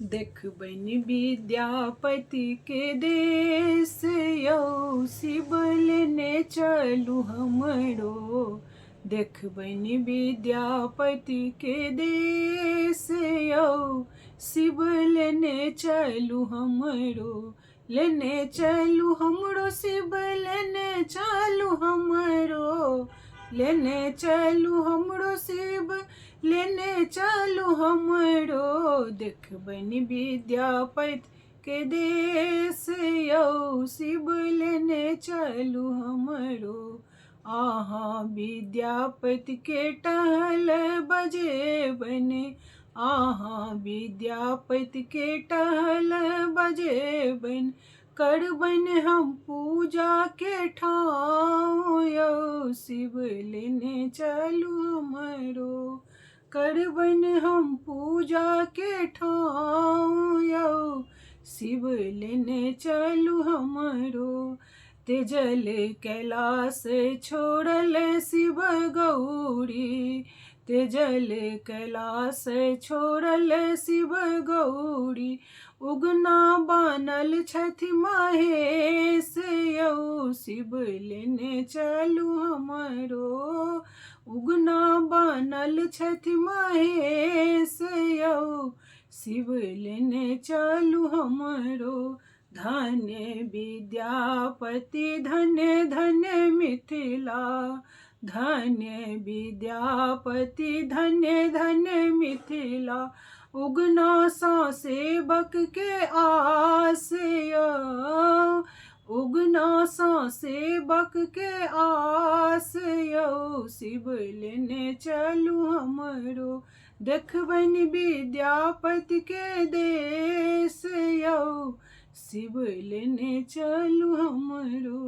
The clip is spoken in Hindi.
देखबनि विद्यापति के देश यौ शिव लेने चलू हमरो। देखबनि विद्यापति के देश यौ शिव लेने चलू हमरो। लेने चलू हमरो शिव लेने चलू हमरो। लेने चलू हमरो शिव लेने चलू हमरो। देखबनि विद्यापति के देश यौ शिव लेने चलू हमरो। आहाँ विद्यापति के टहल बजेबनि। आहाँ विद्यापति के टहल बजेबनि। करबनि हम पूजा के ठाव यौ शिव लेने चलू हमरो। करबनि हम पूजा के ठाव यौ शिव लेने चलू हमरो। तेजल कैलाश छोड़ल शिव गौरी। तेजल कैलाश छोड़ल शिव गौरी। उगना बनल छथि महेश यौ शिव लेने चलू हमरो। उगना बनल छथि महेश यौ शिव लेने चलू हमरो। धन्य विद्यापति धन्य धन्य मिथिला। धन्य विद्यापति धन्य धन्य मिथिला। उगना सा सेवक के आस यौ। उगना सा सेवक के आस यौ शिव लेने चलू हमरो। देखबनि विद्यापति के देश यौ शिव लेने चलू हमरो।